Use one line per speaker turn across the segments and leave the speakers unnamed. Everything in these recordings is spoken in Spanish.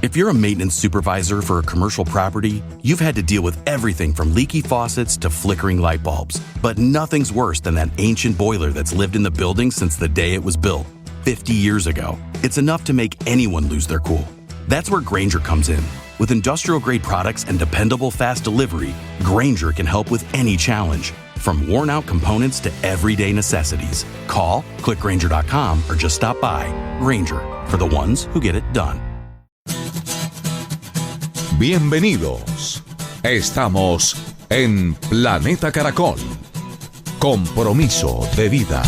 If you're a maintenance supervisor for a commercial property, you've had to deal with everything from leaky faucets to flickering light bulbs. But nothing's worse than that ancient boiler that's lived in the building since the day it was built, 50 years ago. It's enough to make anyone lose their cool. That's where Grainger comes in. With industrial-grade products and dependable fast delivery, Grainger can help with any challenge, from worn-out components to everyday necessities. Call, click Grainger.com, or just stop by. Grainger, for the ones who get it done.
Bienvenidos. Estamos en Planeta Caracol. Compromiso de vida.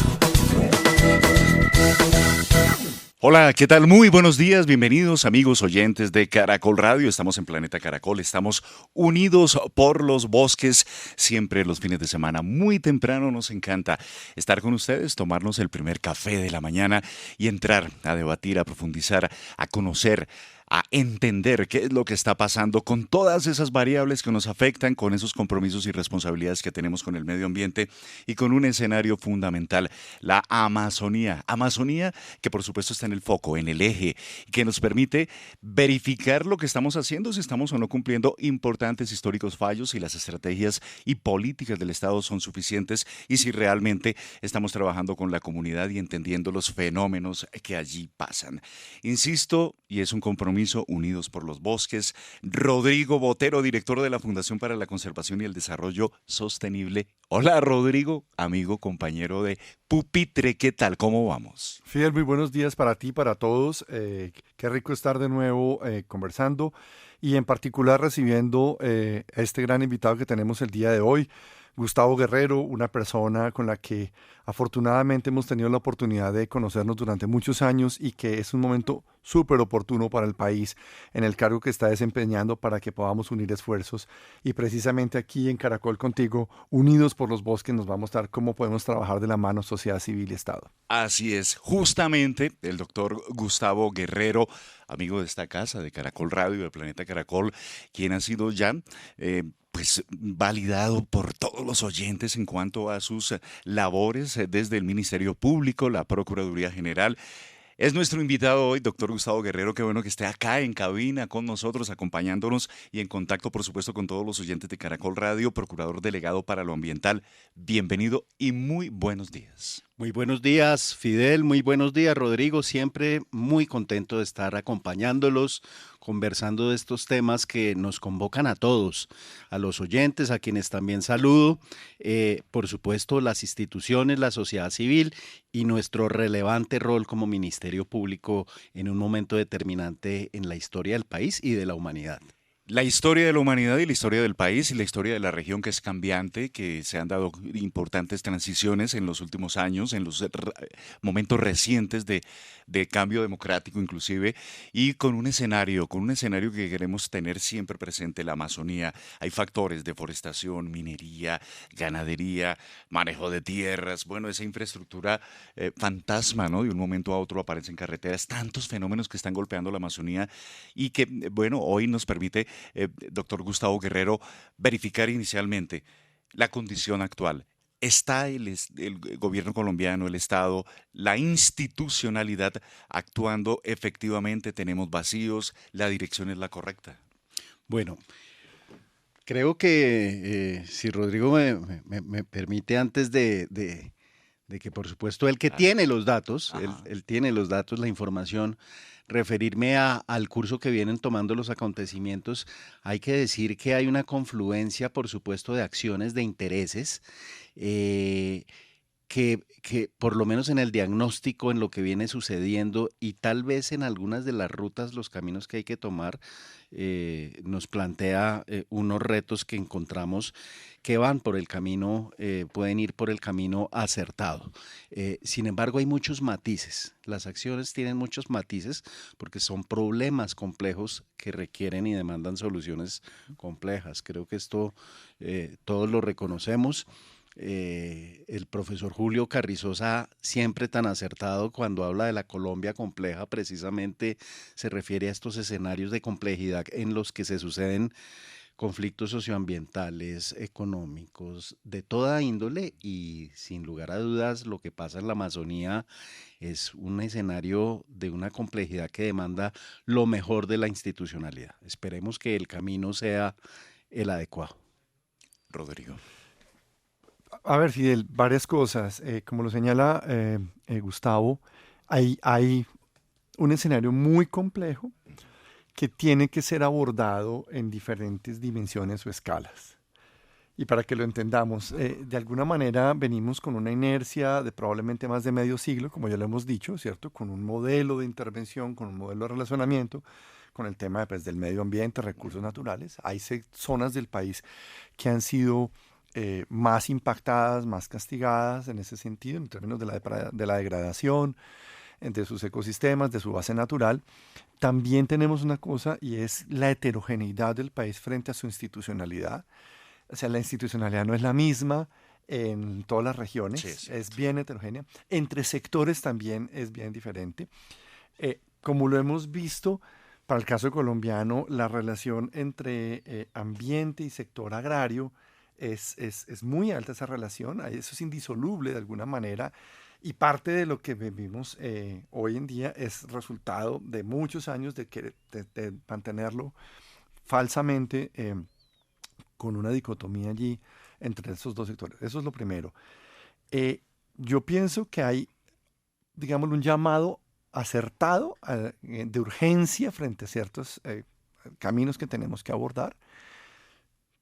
Hola, ¿qué tal? Muy buenos días, bienvenidos amigos oyentes de Caracol Radio. Estamos en Planeta Caracol, estamos unidos por los bosques, siempre los fines de semana. Muy temprano nos encanta estar con ustedes, tomarnos el primer café de la mañana y entrar a debatir, a profundizar, a conocer, a entender qué es lo que está pasando con todas esas variables que nos afectan, con esos compromisos y responsabilidades que tenemos con el medio ambiente y con un escenario fundamental, la Amazonía. Amazonía que por supuesto está en el foco, en el eje, que nos permite verificar lo que estamos haciendo, si estamos o no cumpliendo importantes históricos fallos, si las estrategias y políticas del Estado son suficientes y si realmente estamos trabajando con la comunidad y entendiendo los fenómenos que allí pasan. Insisto, y es un compromiso Unidos por los Bosques. Rodrigo Botero, director de la Fundación para la Conservación y el Desarrollo Sostenible. Hola Rodrigo, amigo, compañero de pupitre, ¿qué tal? ¿Cómo vamos?
Fidel, muy buenos días para ti, para todos. Qué rico estar de nuevo conversando y en particular recibiendo a este gran invitado que tenemos el día de hoy, Gustavo Guerrero, una persona con la que afortunadamente hemos tenido la oportunidad de conocernos durante muchos años y que es un momento súper oportuno para el país en el cargo que está desempeñando para que podamos unir esfuerzos. Y precisamente aquí en Caracol Contigo, Unidos por los Bosques, nos va a mostrar cómo podemos trabajar de la mano sociedad civil y Estado.
Así es, justamente el doctor Gustavo Guerrero, amigo de esta casa, de Caracol Radio, de Planeta Caracol, quien ha sido ya validado por todos los oyentes en cuanto a sus labores desde el Ministerio Público, la Procuraduría General. Es nuestro invitado hoy, doctor Gustavo Guerrero. Qué bueno que esté acá en cabina con nosotros, acompañándonos y en contacto, por supuesto, con todos los oyentes de Caracol Radio, procurador delegado para lo ambiental. Bienvenido y muy buenos días.
Muy buenos días, Fidel. Muy buenos días, Rodrigo. Siempre muy contento de estar acompañándolos, conversando de estos temas que nos convocan a todos, a los oyentes, a quienes también saludo, por supuesto, las instituciones, la sociedad civil y nuestro relevante rol como Ministerio Público en un momento determinante en la historia del país y de la humanidad.
La historia de la humanidad y la historia del país y la historia de la región, que es cambiante, que se han dado importantes transiciones en los últimos años, en los momentos recientes de cambio democrático inclusive, y con un escenario que queremos tener siempre presente, la Amazonía. Hay factores: deforestación, minería, ganadería, manejo de tierras, bueno, esa infraestructura fantasma, ¿no? De un momento a otro aparecen carreteras, tantos fenómenos que están golpeando la Amazonía y que, bueno, hoy nos permite doctor Gustavo Guerrero, verificar inicialmente la condición actual. ¿Está el gobierno colombiano, el Estado, la institucionalidad actuando efectivamente? ¿Tenemos vacíos? ¿La dirección es la correcta?
Bueno, creo que si Rodrigo me permite, antes de que por supuesto él que tiene los datos, él tiene los datos, la información, referirme al curso que vienen tomando los acontecimientos, hay que decir que hay una confluencia, por supuesto, de acciones, de intereses, que por lo menos en el diagnóstico, en lo que viene sucediendo y tal vez en algunas de las rutas, los caminos que hay que tomar, nos plantea unos retos que encontramos que van por el camino, pueden ir por el camino acertado. Sin embargo, hay muchos matices. Las acciones tienen muchos matices porque son problemas complejos que requieren y demandan soluciones complejas. Creo que esto todos lo reconocemos. El profesor Julio Carrizosa, siempre tan acertado cuando habla de la Colombia compleja, precisamente se refiere a estos escenarios de complejidad en los que se suceden conflictos socioambientales, económicos, de toda índole y sin lugar a dudas lo que pasa en la Amazonía es un escenario de una complejidad que demanda lo mejor de la institucionalidad. Esperemos que el camino sea el adecuado.
Rodrigo.
A ver, Fidel, varias cosas. Como lo señala Gustavo, hay un escenario muy complejo que tiene que ser abordado en diferentes dimensiones o escalas. Y para que lo entendamos, de alguna manera venimos con una inercia de probablemente más de medio siglo, como ya lo hemos dicho, ¿cierto? Con un modelo de intervención, con un modelo de relacionamiento, con el tema pues, del medio ambiente, recursos naturales. Hay zonas del país que han sido más impactadas, más castigadas en ese sentido, en términos de la degradación, de sus ecosistemas, de su base natural. También tenemos una cosa y es la heterogeneidad del país frente a su institucionalidad. O sea, la institucionalidad no es la misma en todas las regiones,
Sí,
es bien heterogénea. Entre sectores también es bien diferente. Como lo hemos visto, para el caso colombiano, la relación entre ambiente y sector agrario es muy alta esa relación, eso es indisoluble de alguna manera y parte de lo que vivimos hoy en día es resultado de muchos años de mantenerlo falsamente con una dicotomía allí entre esos dos sectores. Eso es lo primero. Yo pienso que hay, digamos, un llamado acertado de urgencia frente a ciertos caminos que tenemos que abordar,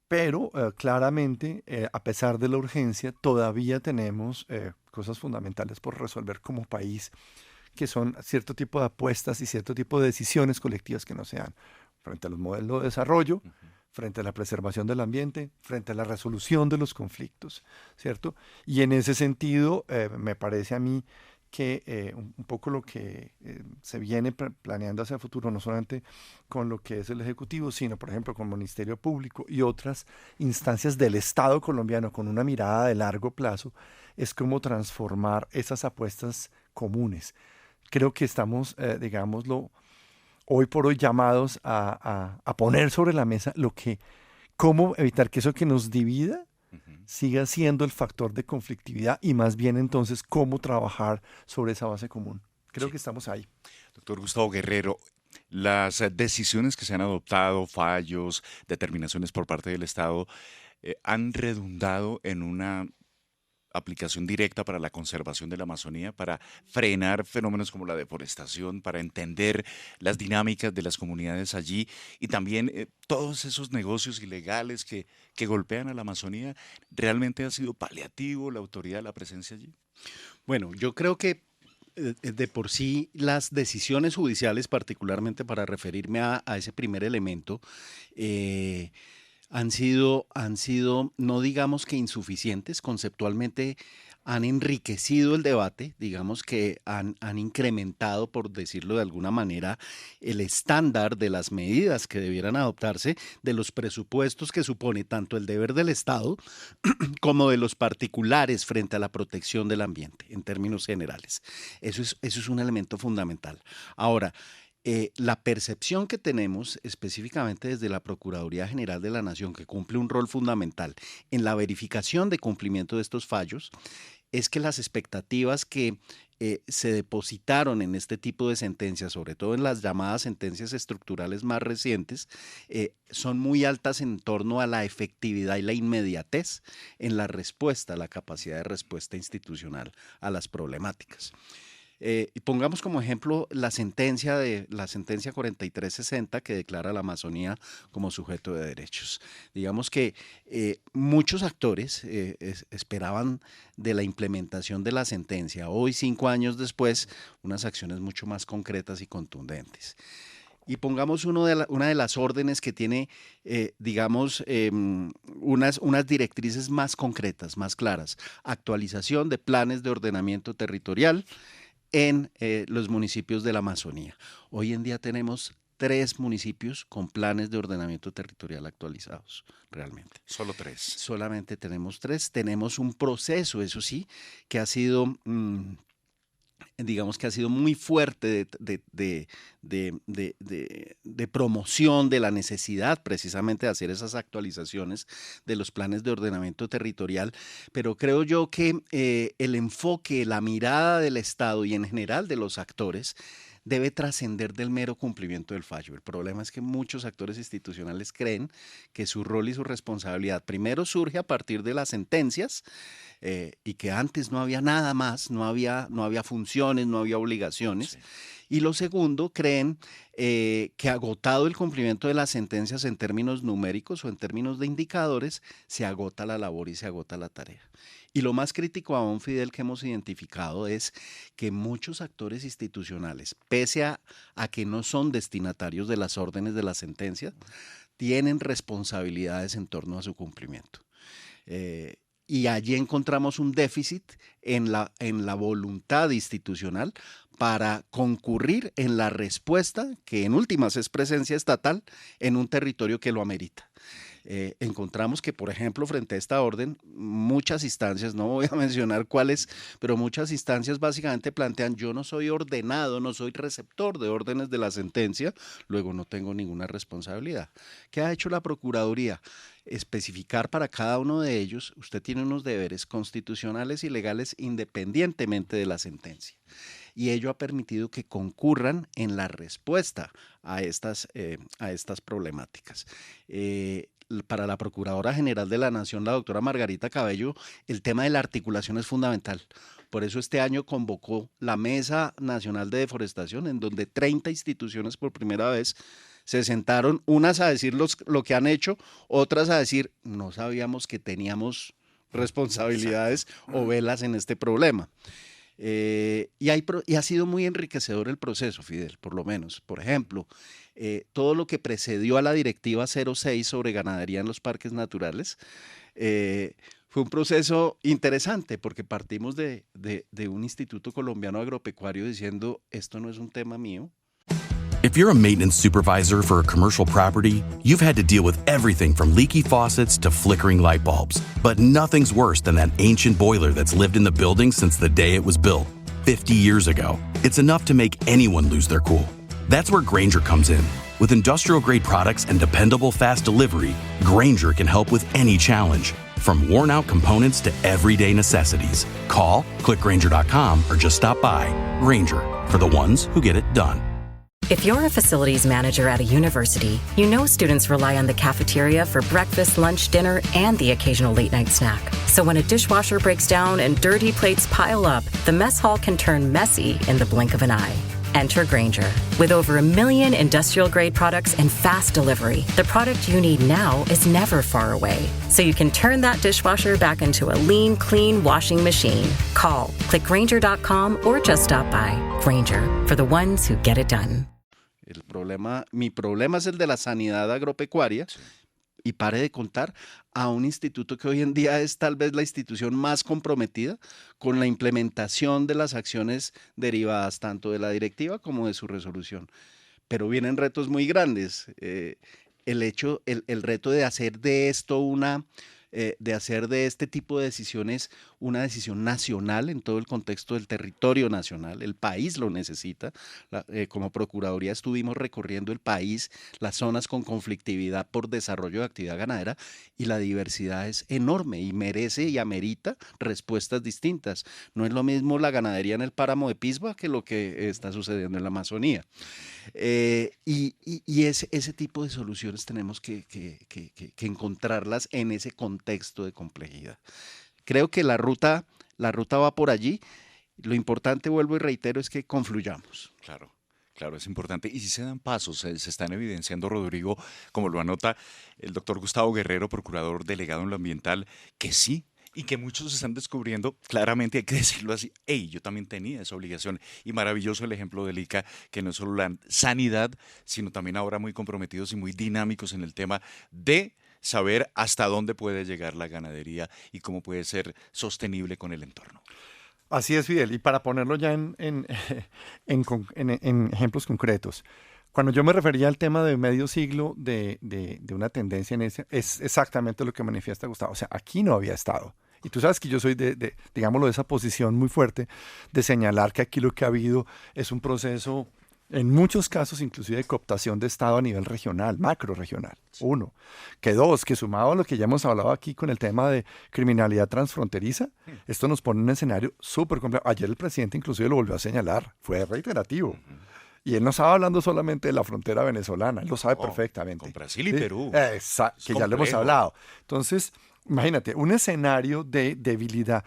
pero claramente, a pesar de la urgencia, todavía tenemos cosas fundamentales por resolver como país, que son cierto tipo de apuestas y cierto tipo de decisiones colectivas que no se dan frente a los modelos de desarrollo, frente a la preservación del ambiente, frente a la resolución de los conflictos, ¿cierto? Y en ese sentido, me parece a mí que un poco lo que se viene planeando hacia el futuro, no solamente con lo que es el Ejecutivo, sino, por ejemplo, con el Ministerio Público y otras instancias del Estado colombiano con una mirada de largo plazo, es cómo transformar esas apuestas comunes. Creo que estamos, digámoslo, hoy por hoy llamados a poner sobre la mesa cómo evitar que eso que nos divida siga siendo el factor de conflictividad y más bien entonces cómo trabajar sobre esa base común. Creo que estamos ahí.
Doctor Gustavo Guerrero, las decisiones que se han adoptado, fallos, determinaciones por parte del Estado, han redundado en una aplicación directa para la conservación de la Amazonía, para frenar fenómenos como la deforestación, para entender las dinámicas de las comunidades allí y también todos esos negocios ilegales que golpean a la Amazonía. ¿Realmente ha sido paliativo la autoridad, la presencia allí?
Bueno, yo creo que de por sí las decisiones judiciales, particularmente para referirme a ese primer elemento, han sido, no digamos que insuficientes, conceptualmente han enriquecido el debate, digamos que han incrementado, por decirlo de alguna manera, el estándar de las medidas que debieran adoptarse, de los presupuestos que supone tanto el deber del Estado como de los particulares frente a la protección del ambiente, en términos generales. Eso es un elemento fundamental. Ahora, la percepción que tenemos específicamente desde la Procuraduría General de la Nación, que cumple un rol fundamental en la verificación de cumplimiento de estos fallos, es que las expectativas que se depositaron en este tipo de sentencias, sobre todo en las llamadas sentencias estructurales más recientes, son muy altas en torno a la efectividad y la inmediatez en la respuesta, a la capacidad de respuesta institucional a las problemáticas. Y pongamos como ejemplo la sentencia 4360 que declara la Amazonía como sujeto de derechos. Digamos que muchos actores esperaban de la implementación de la sentencia, hoy 5 años después, unas acciones mucho más concretas y contundentes. Y pongamos una de las órdenes que tiene, digamos, unas directrices más concretas, más claras. Actualización de planes de ordenamiento territorial en los municipios de la Amazonía. Hoy en día tenemos 3 municipios con planes de ordenamiento territorial actualizados, realmente.
Solo 3.
Solamente tenemos 3. Tenemos un proceso, eso sí, que ha sido digamos que ha sido muy fuerte de promoción de la necesidad precisamente de hacer esas actualizaciones de los planes de ordenamiento territorial, pero creo yo que el enfoque, la mirada del Estado y en general de los actores debe trascender del mero cumplimiento del fallo. El problema es que muchos actores institucionales creen que su rol y su responsabilidad primero surge a partir de las sentencias y que antes no había nada más, no había funciones, no había obligaciones. Sí. Y lo segundo, creen que agotado el cumplimiento de las sentencias en términos numéricos o en términos de indicadores, se agota la labor y se agota la tarea. Y lo más crítico aún, Fidel, que hemos identificado es que muchos actores institucionales, pese a que no son destinatarios de las órdenes de la sentencia, tienen responsabilidades en torno a su cumplimiento. Y allí encontramos un déficit en la voluntad institucional para concurrir en la respuesta, que en últimas es presencia estatal, en un territorio que lo amerita. Encontramos que, por ejemplo, frente a esta orden, muchas instancias, no voy a mencionar cuáles, pero muchas instancias básicamente plantean: yo no soy ordenado, no soy receptor de órdenes de la sentencia, luego no tengo ninguna responsabilidad. ¿Qué ha hecho la Procuraduría? Especificar para cada uno de ellos: usted tiene unos deberes constitucionales y legales independientemente de la sentencia. Y ello ha permitido que concurran en la respuesta a estas problemáticas. Para la Procuradora General de la Nación, la doctora Margarita Cabello, el tema de la articulación es fundamental. Por eso este año convocó la Mesa Nacional de Deforestación, en donde 30 instituciones por primera vez se sentaron, unas a decir lo que han hecho, otras a decir: no sabíamos que teníamos responsabilidades o velas en este problema. Y ha sido muy enriquecedor el proceso, Fidel, por lo menos. Por ejemplo, todo lo que precedió a la Directiva 06 sobre ganadería en los parques naturales fue un proceso interesante, porque partimos de un Instituto Colombiano Agropecuario diciendo: esto no es un tema mío.
If you're a maintenance supervisor for a commercial property, you've had to deal with everything from leaky faucets to flickering light bulbs. But nothing's worse than that ancient boiler that's lived in the building since the day it was built, 50 years ago. It's enough to make anyone lose their cool. That's where Grainger comes in. With industrial-grade products and dependable fast delivery, Grainger can help with any challenge, from worn-out components to everyday necessities. Call, click Grainger.com, or just stop by. Grainger, for the ones who get it done.
If you're a facilities manager at a university, you know students rely on the cafeteria for breakfast, lunch, dinner, and the occasional late-night snack. So when a dishwasher breaks down and dirty plates pile up, the mess hall can turn messy in the blink of an eye. Enter Grainger. With over 1 million industrial-grade products and fast delivery, the product you need now is never far away. So you can turn that dishwasher back into a lean, clean washing machine. Call, click Grainger.com, or just stop by. Grainger, for the ones who get it done.
Mi problema es el de la sanidad agropecuaria. Sí. Y pare de contar a un instituto que hoy en día es tal vez la institución más comprometida con la implementación de las acciones derivadas tanto de la directiva como de su resolución. Pero vienen retos muy grandes. El reto de hacer de esto de hacer de este tipo de decisiones una decisión nacional en todo el contexto del territorio nacional. El país lo necesita. Como Procuraduría estuvimos recorriendo el país, las zonas con conflictividad por desarrollo de actividad ganadera, y la diversidad es enorme y merece y amerita respuestas distintas. No es lo mismo la ganadería en el páramo de Pisba que lo que está sucediendo en la Amazonía. Y ese tipo de soluciones tenemos que encontrarlas en ese contexto de complejidad. Creo que la ruta va por allí. Lo importante, vuelvo y reitero, es que confluyamos.
Claro, es importante. Y si se dan pasos, se están evidenciando, Rodrigo, como lo anota el doctor Gustavo Guerrero, procurador delegado en lo ambiental, que sí, y que muchos están descubriendo, claramente hay que decirlo así: hey, yo también tenía esa obligación. Y maravilloso el ejemplo del ICA, que no es solo la sanidad, sino también ahora muy comprometidos y muy dinámicos en el tema de saber hasta dónde puede llegar la ganadería y cómo puede ser sostenible con el entorno.
Así es, Fidel. Y para ponerlo ya en ejemplos concretos, cuando yo me refería al tema de medio siglo de una tendencia en ese, es exactamente lo que manifiesta Gustavo. O sea, aquí no había estado. Y tú sabes que yo soy digámoslo, de esa posición muy fuerte de señalar que aquí lo que ha habido es un proceso, en muchos casos, inclusive de cooptación de Estado a nivel regional, macro regional. Uno. Que dos, que sumado a lo que ya hemos hablado aquí con el tema de criminalidad transfronteriza, esto nos pone en un escenario súper complejo. Ayer el presidente inclusive lo volvió a señalar, fue reiterativo. Y él no estaba hablando solamente de la frontera venezolana, él lo sabe perfectamente.
Con Brasil y Perú.
Exacto, que ya lo hemos hablado. Entonces, imagínate, un escenario de debilidad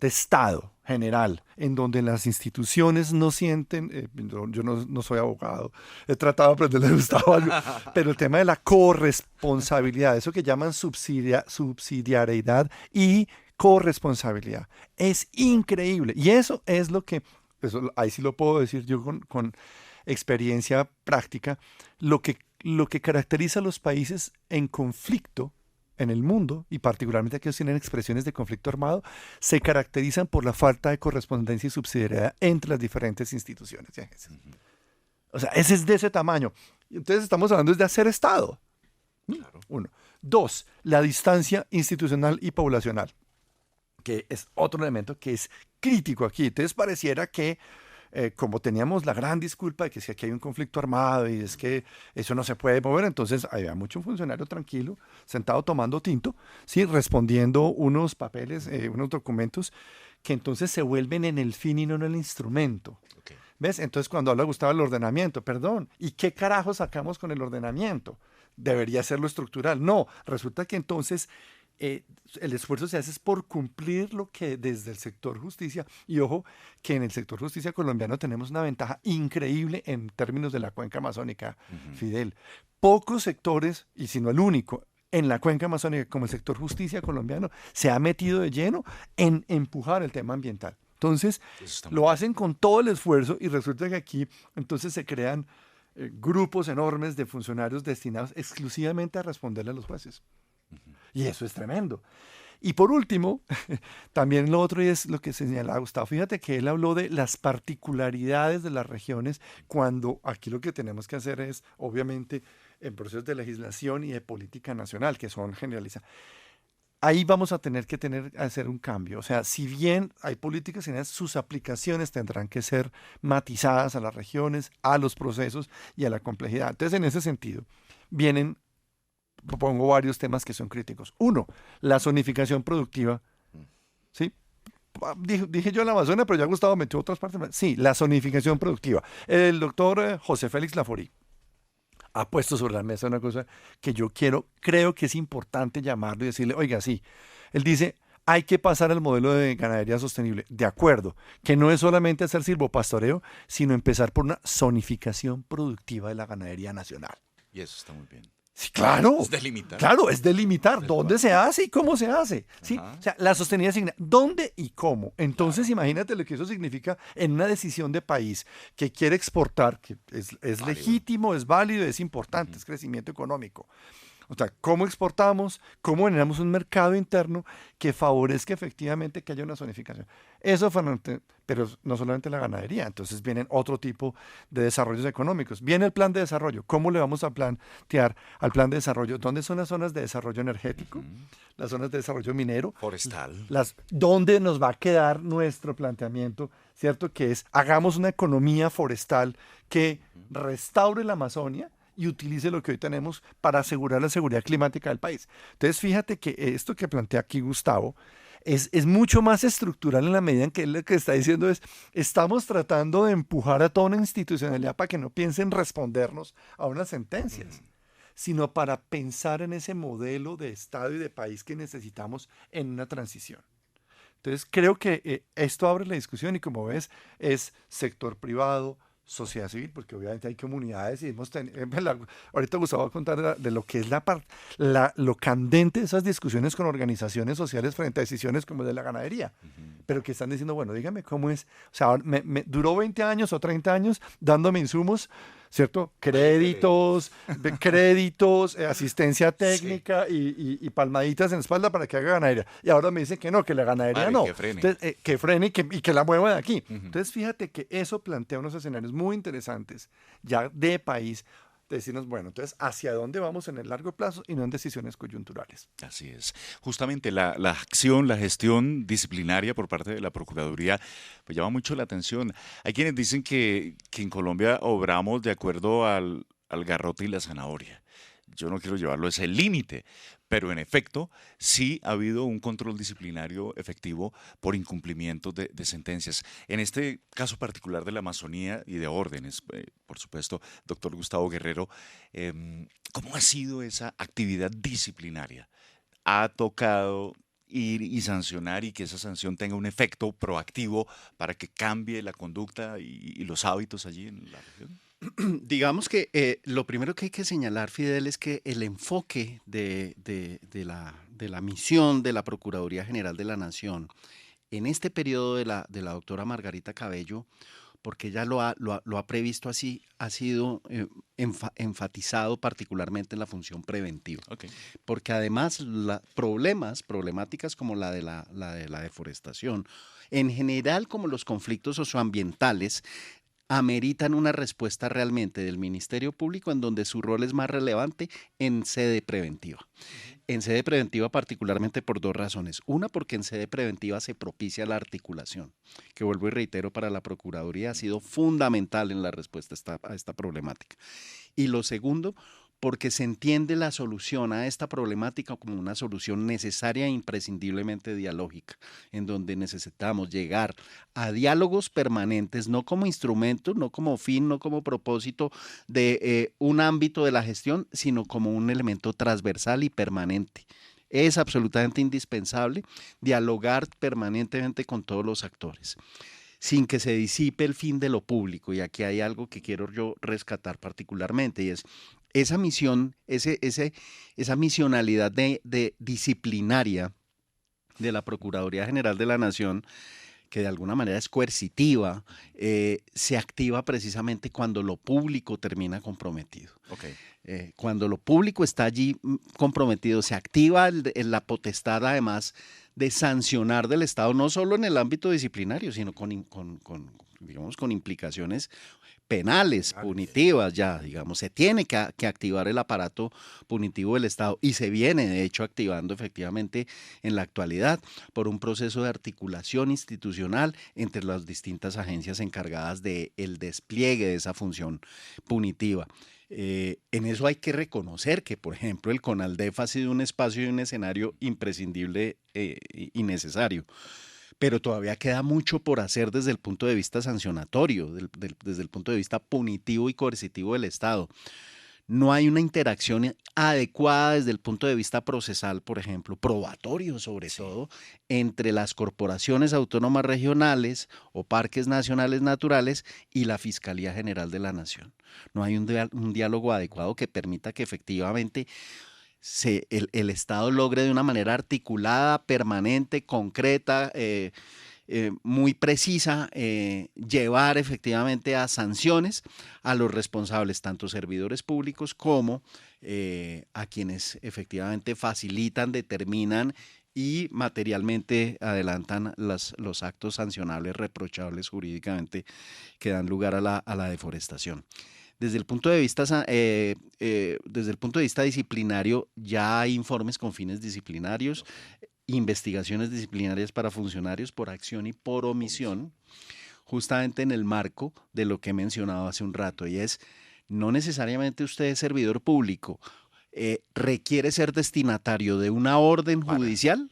de Estado general, en donde las instituciones no sienten, yo no soy abogado, he tratado de aprenderle a Gustavo algo, pero el tema de la corresponsabilidad, eso que llaman subsidiariedad y corresponsabilidad, es increíble. Y eso es lo que, ahí sí lo puedo decir yo con experiencia práctica, lo que caracteriza a los países en conflicto en el mundo, y particularmente aquellos que tienen expresiones de conflicto armado, se caracterizan por la falta de correspondencia y subsidiariedad entre las diferentes instituciones. O sea, ese es de ese tamaño. Entonces estamos hablando de hacer Estado.
Claro.
Uno. Dos, la distancia institucional y poblacional, que es otro elemento que es crítico aquí. Entonces pareciera que como teníamos la gran disculpa de que si aquí hay un conflicto armado y es que eso no se puede mover, entonces había mucho funcionario tranquilo, sentado tomando tinto, ¿sí? Respondiendo unos papeles, unos documentos que entonces se vuelven en el fin y no en el instrumento.
Okay.
¿Ves? Entonces cuando habla Gustavo del ordenamiento, perdón, ¿y qué carajo sacamos con el ordenamiento? Debería ser lo estructural. No, resulta que entonces el esfuerzo se hace es por cumplir lo que desde el sector justicia, y ojo que en el sector justicia colombiano tenemos una ventaja increíble en términos de la cuenca amazónica, Fidel. Pocos sectores, y si no el único, en la cuenca amazónica como el sector justicia colombiano, se ha metido de lleno en empujar el tema ambiental. Entonces, lo hacen con todo el esfuerzo y resulta que aquí entonces se crean grupos enormes de funcionarios destinados exclusivamente a responderle a los jueces. Y eso es tremendo. Y por último, también lo otro es lo que señalaba Gustavo. Fíjate que él habló de las particularidades de las regiones, cuando aquí lo que tenemos que hacer es, obviamente, en procesos de legislación y de política nacional, que son generalizadas. Ahí vamos a tener que hacer un cambio. O sea, si bien hay políticas generales, sus aplicaciones tendrán que ser matizadas a las regiones, a los procesos y a la complejidad. Entonces, en ese sentido, pongo varios temas que son críticos. Uno, la zonificación productiva. ¿Sí? Dije yo en la Amazonia, pero ya Gustavo metió otras partes. Sí, la zonificación productiva. El doctor José Félix Laforí ha puesto sobre la mesa una cosa que yo creo que es importante llamarlo y decirle, oiga, sí. Él dice, hay que pasar al modelo de ganadería sostenible. De acuerdo, que no es solamente hacer silvopastoreo, sino empezar por una zonificación productiva de la ganadería nacional.
Y eso está muy bien.
Sí, claro.
Es delimitar.
Claro, es delimitar dónde se hace y cómo se hace. ¿Sí? O sea, la sostenibilidad significa dónde y cómo. Entonces, imagínate lo que eso significa en una decisión de país que quiere exportar, que es legítimo, es válido, es importante, es crecimiento económico. O sea, cómo exportamos, cómo generamos un mercado interno que favorezca efectivamente que haya una zonificación. Eso fue, pero no solamente la ganadería, entonces vienen otro tipo de desarrollos económicos. Viene el plan de desarrollo. ¿Cómo le vamos a plantear al plan de desarrollo? ¿Dónde son las zonas de desarrollo energético? Las zonas de desarrollo minero.
Forestal.
¿Dónde nos va a quedar nuestro planteamiento? ¿Cierto? Que es, hagamos una economía forestal que restaure la Amazonia y utilice lo que hoy tenemos para asegurar la seguridad climática del país. Entonces, fíjate que esto que plantea aquí Gustavo es mucho más estructural en la medida en que él lo que está diciendo es, estamos tratando de empujar a toda una institucionalidad para que no piensen respondernos a unas sentencias, sino para pensar en ese modelo de Estado y de país que necesitamos en una transición. Entonces, creo que esto abre la discusión y como ves, es sector privado, sociedad civil, porque obviamente hay comunidades y ahorita Gustavo va a contar de lo que es lo candente de esas discusiones con organizaciones sociales frente a decisiones como de la ganadería, pero que están diciendo, bueno, dígame cómo es, o sea, me duró 20 años o 30 años dándome insumos, ¿cierto? Créditos, asistencia técnica y palmaditas en la espalda para que haga ganadería. Y ahora me dicen que no, que la ganadería no.
Que frene.
Entonces, que frene y que la mueva de aquí. Entonces, fíjate que eso plantea unos escenarios muy interesantes, ya de país, decirnos, bueno, entonces, ¿hacia dónde vamos en el largo plazo y no en decisiones coyunturales?
Así es. Justamente la acción, la gestión disciplinaria por parte de la Procuraduría, pues llama mucho la atención. Hay quienes dicen que en Colombia obramos de acuerdo al garrote y la zanahoria. Yo no quiero llevarlo a ese límite, pero en efecto sí ha habido un control disciplinario efectivo por incumplimiento de sentencias. En este caso particular de la Amazonía y de órdenes, por supuesto, doctor Gustavo Guerrero, ¿cómo ha sido esa actividad disciplinaria? ¿Ha tocado ir y sancionar y que esa sanción tenga un efecto proactivo para que cambie la conducta y los hábitos allí en la región?
Digamos que lo primero que hay que señalar, Fidel, es que el enfoque de la misión de la Procuraduría General de la Nación en este periodo de la doctora Margarita Cabello, porque ella lo ha previsto así, ha sido enfatizado particularmente en la función preventiva.
Ok.
Porque además problemáticas como la de la deforestación, en general como los conflictos socioambientales, ameritan una respuesta realmente del Ministerio Público en donde su rol es más relevante en sede preventiva. En sede preventiva particularmente por dos razones. Una, porque en sede preventiva se propicia la articulación, que vuelvo y reitero, para la Procuraduría ha sido fundamental en la respuesta a esta problemática. Y lo segundo, porque se entiende la solución a esta problemática como una solución necesaria e imprescindiblemente dialógica, en donde necesitamos llegar a diálogos permanentes, no como instrumento, no como fin, no como propósito de un ámbito de la gestión, sino como un elemento transversal y permanente. Es absolutamente indispensable dialogar permanentemente con todos los actores, sin que se disipe el fin de lo público. Y aquí hay algo que quiero yo rescatar particularmente, y es esa misión, esa misionalidad de disciplinaria de la Procuraduría General de la Nación, que de alguna manera es coercitiva, se activa precisamente cuando lo público termina comprometido.
Okay.
Cuando lo público está allí comprometido, se activa la potestad además de sancionar del Estado, no solo en el ámbito disciplinario, sino con implicaciones penales, punitivas ya, digamos, se tiene que activar el aparato punitivo del Estado y se viene de hecho activando efectivamente en la actualidad por un proceso de articulación institucional entre las distintas agencias encargadas del despliegue de esa función punitiva. En eso hay que reconocer que, por ejemplo, el CONALDEF ha sido un espacio y un escenario imprescindible y necesario. Pero todavía queda mucho por hacer desde el punto de vista sancionatorio, desde el punto de vista punitivo y coercitivo del Estado. No hay una interacción adecuada desde el punto de vista procesal, por ejemplo, probatorio sobre todo, entre las corporaciones autónomas regionales o parques nacionales naturales y la Fiscalía General de la Nación. No hay un diálogo adecuado que permita que efectivamente el Estado logre de una manera articulada, permanente, concreta, muy precisa, llevar efectivamente a sanciones a los responsables, tanto servidores públicos como a quienes efectivamente facilitan, determinan y materialmente adelantan los actos sancionables, reprochables jurídicamente, que dan lugar a la deforestación. Desde el punto de vista disciplinario, ya hay informes con fines disciplinarios, investigaciones disciplinarias para funcionarios por acción y por omisión, justamente en el marco de lo que he mencionado hace un rato, y es, no necesariamente usted es servidor público, requiere ser destinatario de una orden judicial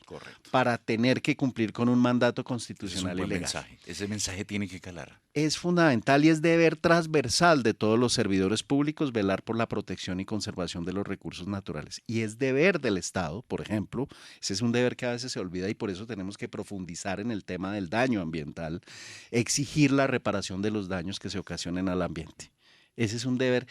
para tener que cumplir con un mandato constitucional y legal.
Mensaje. Ese mensaje tiene que calar.
Es fundamental y es deber transversal de todos los servidores públicos velar por la protección y conservación de los recursos naturales. Y es deber del Estado, por ejemplo, ese es un deber que a veces se olvida y por eso tenemos que profundizar en el tema del daño ambiental, exigir la reparación de los daños que se ocasionen al ambiente. Ese es un deber.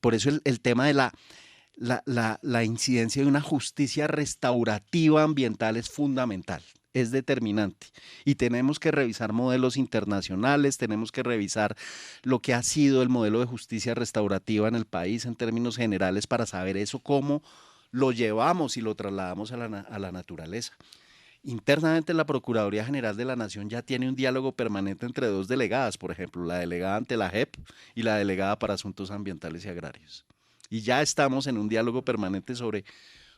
Por eso el tema de la incidencia de una justicia restaurativa ambiental es fundamental, es determinante. Y tenemos que revisar modelos internacionales, tenemos que revisar lo que ha sido el modelo de justicia restaurativa en el país en términos generales para saber eso, cómo lo llevamos y lo trasladamos a la naturaleza. Internamente la Procuraduría General de la Nación ya tiene un diálogo permanente entre dos delegadas, por ejemplo, la delegada ante la JEP y la delegada para Asuntos Ambientales y Agrarios. Y ya estamos en un diálogo permanente sobre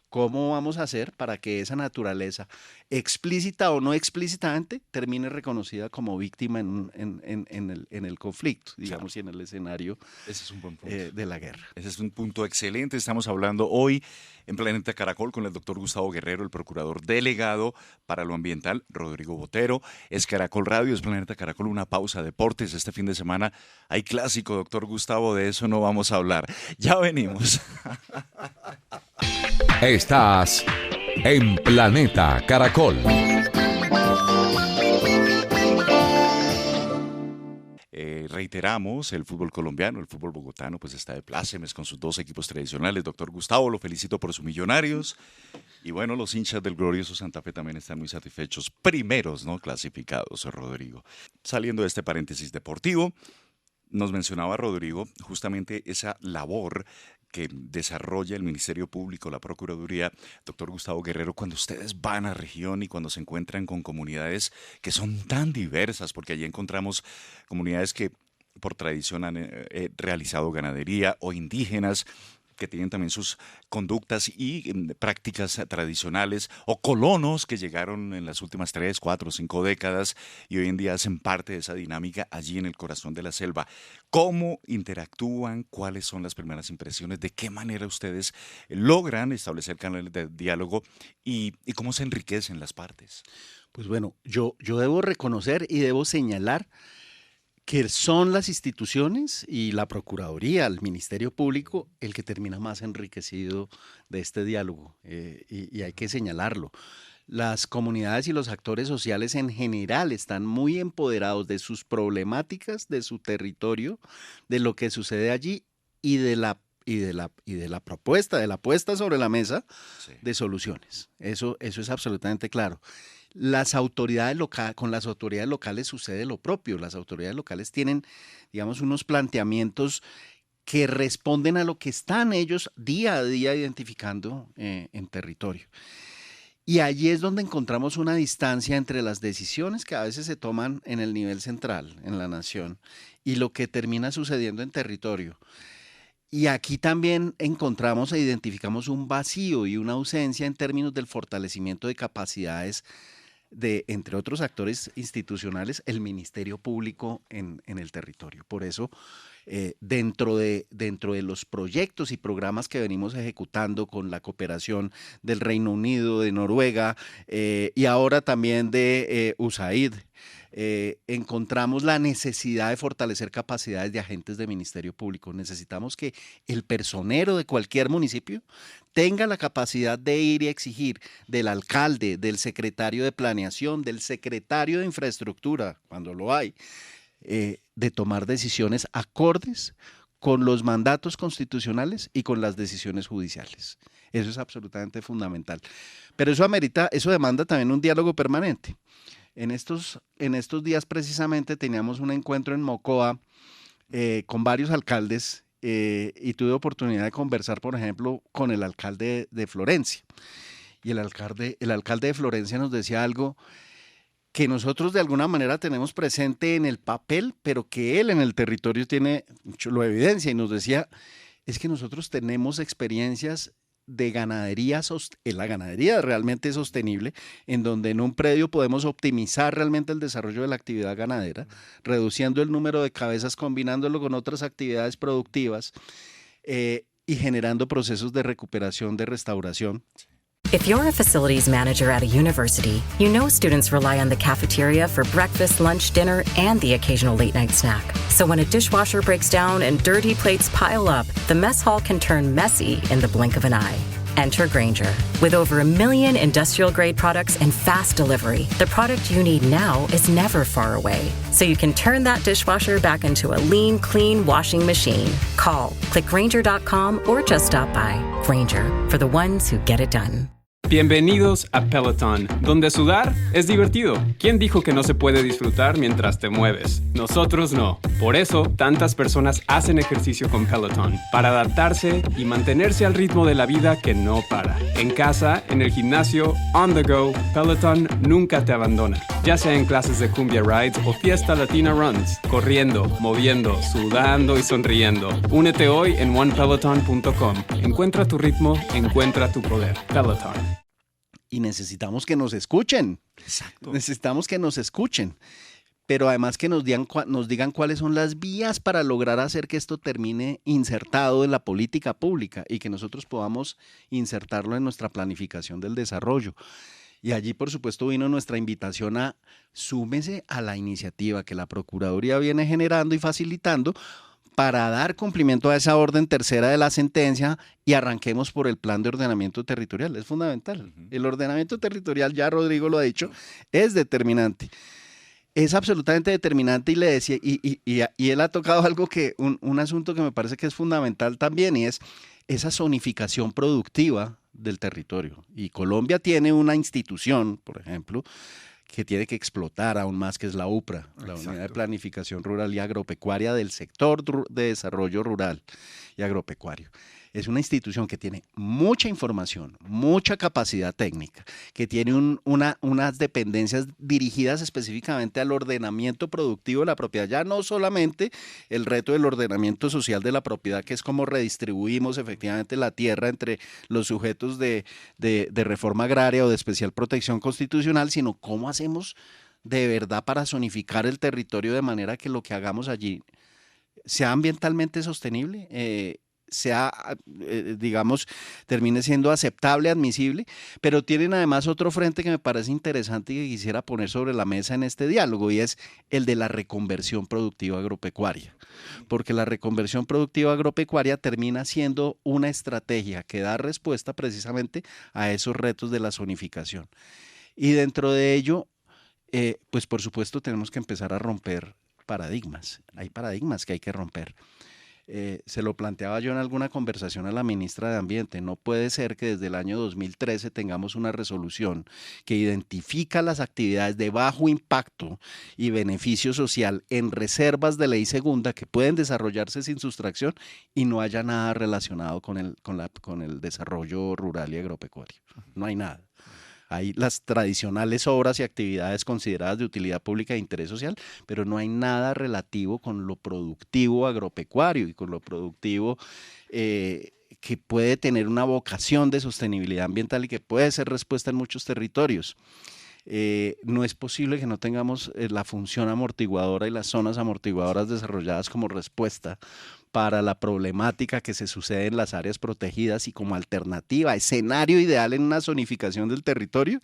cómo vamos a hacer para que esa naturaleza, explícita o no explícitamente, termine reconocida como víctima en el conflicto, digamos, claro, y en el escenario
ese es un buen punto.
De la guerra.
Ese es un punto excelente. Estamos hablando hoy en Planeta Caracol con el doctor Gustavo Guerrero, el procurador delegado para lo ambiental, Rodrigo Botero. Es Caracol Radio, es Planeta Caracol, una pausa, deportes. Este fin de semana hay clásico, doctor Gustavo, de eso no vamos a hablar. Ya venimos.
Estás en Planeta Caracol.
Reiteramos, el fútbol colombiano, el fútbol bogotano, pues está de plácemes con sus dos equipos tradicionales. Doctor Gustavo, lo felicito por sus Millonarios. Y bueno, los hinchas del glorioso Santa Fe también están muy satisfechos. Primeros, ¿no? Clasificados, Rodrigo. Saliendo de este paréntesis deportivo, nos mencionaba Rodrigo justamente esa labor que desarrolla el Ministerio Público, la Procuraduría, doctor Gustavo Guerrero, cuando ustedes van a región y cuando se encuentran con comunidades que son tan diversas, porque allí encontramos comunidades que por tradición han realizado ganadería o indígenas, que tienen también sus conductas y prácticas tradicionales, o colonos que llegaron en las últimas 3, 4, 5 décadas y hoy en día hacen parte de esa dinámica allí en el corazón de la selva. ¿Cómo interactúan? ¿Cuáles son las primeras impresiones? ¿De qué manera ustedes logran establecer canales de diálogo y cómo se enriquecen las partes?
Pues bueno, yo debo reconocer y debo señalar que son las instituciones y la Procuraduría, el Ministerio Público, el que termina más enriquecido de este diálogo, y hay que señalarlo. Las comunidades y los actores sociales en general están muy empoderados de sus problemáticas, de su territorio, de lo que sucede allí y de la propuesta, de la puesta sobre la mesa, sí, de soluciones. Eso es absolutamente claro. Con las autoridades locales sucede lo propio. Las autoridades locales tienen, digamos, unos planteamientos que responden a lo que están ellos día a día identificando en territorio. Y allí es donde encontramos una distancia entre las decisiones que a veces se toman en el nivel central, en la nación, y lo que termina sucediendo en territorio. Y aquí también encontramos e identificamos un vacío y una ausencia en términos del fortalecimiento de capacidades de, entre otros actores institucionales, el Ministerio Público en el territorio. Por eso, dentro de los proyectos y programas que venimos ejecutando con la cooperación del Reino Unido, de Noruega y ahora también de USAID, encontramos la necesidad de fortalecer capacidades de agentes de Ministerio Público. Necesitamos que el personero de cualquier municipio tenga la capacidad de ir y exigir del alcalde, del secretario de Planeación, del secretario de Infraestructura, cuando lo hay, de tomar decisiones acordes con los mandatos constitucionales y con las decisiones judiciales. Eso es absolutamente fundamental. Pero eso demanda también un diálogo permanente. En estos días precisamente teníamos un encuentro en Mocoa con varios alcaldes y tuve oportunidad de conversar, por ejemplo, con el alcalde de Florencia. Y el alcalde de Florencia nos decía algo que nosotros de alguna manera tenemos presente en el papel, pero que él en el territorio lo evidencia, y nos decía, es que nosotros tenemos experiencias de ganadería, la ganadería realmente sostenible, en donde en un predio podemos optimizar realmente el desarrollo de la actividad ganadera, reduciendo el número de cabezas, combinándolo con otras actividades productivas y generando procesos de recuperación, de restauración.
If you're a facilities manager at a university, you know students rely on the cafeteria for breakfast, lunch, dinner, and the occasional late-night snack. So when a dishwasher breaks down and dirty plates pile up, the mess hall can turn messy in the blink of an eye. Enter Grainger. With over 1 million industrial-grade products and fast delivery, the product you need now is never far away. So you can turn that dishwasher back into a lean, clean washing machine. Call, click Grainger.com, or just stop by. Grainger, for the ones who get it done.
Bienvenidos a Peloton, donde sudar es divertido. ¿Quién dijo que no se puede disfrutar mientras te mueves? Nosotros no. Por eso, tantas personas hacen ejercicio con Peloton, para adaptarse y mantenerse al ritmo de la vida que no para. En casa, en el gimnasio, on the go, Peloton nunca te abandona. Ya sea en clases de cumbia rides o fiesta latina runs, corriendo, moviendo, sudando y sonriendo. Únete hoy en onepeloton.com. Encuentra tu ritmo, encuentra tu poder. Peloton.
Y necesitamos que nos escuchen.
Exacto.
Necesitamos que nos escuchen. Pero además que nos digan cuáles son las vías para lograr hacer que esto termine insertado en la política pública y que nosotros podamos insertarlo en nuestra planificación del desarrollo. Y allí, por supuesto, vino nuestra invitación a súmese a la iniciativa que la Procuraduría viene generando y facilitando para dar cumplimiento a esa orden tercera de la sentencia y arranquemos por el plan de ordenamiento territorial. Es fundamental. El ordenamiento territorial, ya Rodrigo lo ha dicho, es determinante. Es absolutamente determinante y le decía, y él ha tocado algo que, un asunto que me parece que es fundamental también, y es esa zonificación productiva del territorio. Y Colombia tiene una institución, por ejemplo, que tiene que explotar aún más, que es la UPRA, la Unidad de Planificación Rural y Agropecuaria del sector de desarrollo rural y agropecuario. Es una institución que tiene mucha información, mucha capacidad técnica, que tiene unas dependencias dirigidas específicamente al ordenamiento productivo de la propiedad, ya no solamente el reto del ordenamiento social de la propiedad, que es cómo redistribuimos efectivamente la tierra entre los sujetos de reforma agraria o de especial protección constitucional, sino cómo hacemos de verdad para zonificar el territorio de manera que lo que hagamos allí sea ambientalmente sostenible, termine siendo aceptable, admisible, pero tienen además otro frente que me parece interesante y que quisiera poner sobre la mesa en este diálogo, y es el de la reconversión productiva agropecuaria, porque la reconversión productiva agropecuaria termina siendo una estrategia que da respuesta precisamente a esos retos de la zonificación. Y dentro de ello, pues por supuesto tenemos que empezar a romper paradigmas. Hay paradigmas que hay que romper. Se lo planteaba yo en alguna conversación a la ministra de Ambiente. No puede ser que desde el año 2013 tengamos una resolución que identifica las actividades de bajo impacto y beneficio social en reservas de ley segunda que pueden desarrollarse sin sustracción y no haya nada relacionado con el desarrollo rural y agropecuario. No hay nada. Hay las tradicionales obras y actividades consideradas de utilidad pública e interés social, pero no hay nada relativo con lo productivo agropecuario y con lo productivo que puede tener una vocación de sostenibilidad ambiental y que puede ser respuesta en muchos territorios. No es posible que no tengamos la función amortiguadora y las zonas amortiguadoras desarrolladas como respuesta para la problemática que se sucede en las áreas protegidas y como alternativa, escenario ideal en una zonificación del territorio,